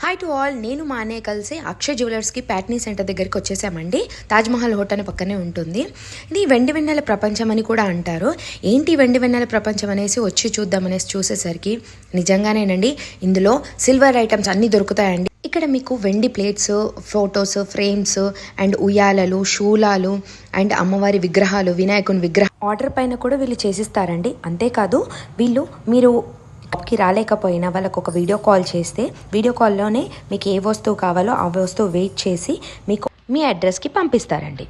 Hi to all, నేను మా అన్నయ్య కలిసి అక్షయ్ జ్యువెలర్స్కి ప్యాట్నీ సెంటర్ దగ్గరికి వచ్చేసామండి. తాజ్మహల్ హోటల్ పక్కనే ఉంటుంది. ఇది వెండి వెన్నెల ప్రపంచం అని కూడా అంటారు. ఏంటి వెండి వెన్నెల ప్రపంచం అనేసి వచ్చి చూద్దామనేసి చూసేసరికి నిజంగానేనండి, ఇందులో సిల్వర్ ఐటమ్స్ అన్నీ దొరుకుతాయండి. ఇక్కడ మీకు వెండి ప్లేట్స్, ఫొటోస్, ఫ్రేమ్స్ అండ్ ఉయ్యాలలు, శూలాలు అండ్ అమ్మవారి విగ్రహాలు, వినాయకుని విగ్రహం ఆర్డర్ పైన కూడా వీళ్ళు చేసిస్తారండి. అంతేకాదు వీళ్ళు మీరు కి రాలేకపోయినా వాళ్ళకు ఒక వీడియో కాల్ చేస్తే వీడియో కాల్లోనే మీకు ఏ వస్తువు కావాలో ఆ వస్తువు వెయిట్ చేసి మీకు మీ అడ్రస్కి పంపిస్తారండి.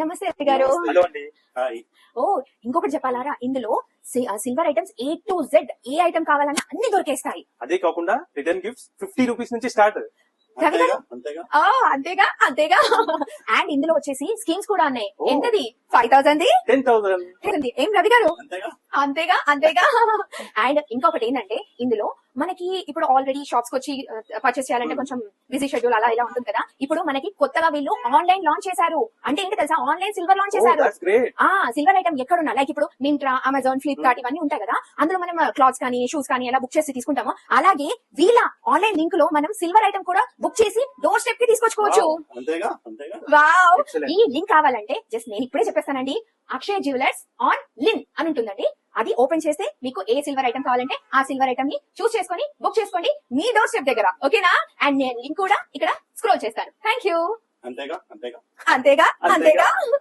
నమస్తే అత్తి గారు. హలో అండి. హాయ్. ఓ ఇంకొకటి చెప్పాలారా, ఇందులో silver items A to Z A item కావాలన్నా అన్ని దొరికేస్తాయి. అదే కాకుండా రిటర్న్ గిఫ్ట్స్ 50 రూపీస్ నుంచి స్టార్ట్. అంతేగా అంతేగా అంతేగా అంతేగా అండ్ ఇందులో వచ్చేసి స్కీమ్స్ కూడా ఉన్నాయి. ఎంతది? 5,000 10,000. ఏం రవి గారు? అంతేగా అంతేగా అంతేగా అండ్ ఇంకొకటి ఏంటంటే, ఇందులో మనకి ఇప్పుడు ఆల్రెడీ షాప్స్ కి వచ్చి పర్చేస్ చేయాలంటే కొంచెం బిజీ షెడ్యూల్ అలా ఇలా ఉంటుంది కదా. ఇప్పుడు మనకి కొత్తగా వీళ్ళు ఆన్లైన్ లాంచ్ చేశారు. అంటే ఏంటి తెలుసా, ఆన్లైన్ సిల్వర్ లాంచ్ చేశారు. సిల్వర్ ఐటమ్ ఎక్కడున్నా, లైక్ ఇప్పుడు మింట్రా, అమెజాన్, ఫ్లిప్కార్ట్ ఇవన్నీ ఉంటాయి కదా. అందులో మనం క్లాత్స్ కానీ షూస్ కానీ ఎలా బుక్ చేసి తీసుకుంటామో, అలాగే వీళ్ళ ఆన్లైన్ లింక్ లో మనం సిల్వర్ ఐటమ్ కూడా బుక్ చేసి డోర్ స్టెప్ కి తీసుకొచ్చుకోవచ్చు. వావ్! ఈ లింక్ కావాలంటే జస్ట్ నేను ఇప్పుడే చెప్పేస్తానండి. అక్షయ్ జ్యువెలర్స్ ఆన్ లిన్ అని ఉంటుందండి. అది ఓపెన్ చేస్తే మీకు ఏ సిల్వర్ ఐటమ్ కావాలంటే ఆ సిల్వర్ ఐటమ్ ని చూస్ చేసుకొని బుక్ చేసుకోండి మీ డోర్ స్టెప్ దగ్గర. ఓకేనా? అండ్ నేను లింక్ కూడా ఇక్కడ స్క్రోల్ చేస్తాను. Thank you. అంతేగా అంతేగా అంతేగా అంతేగా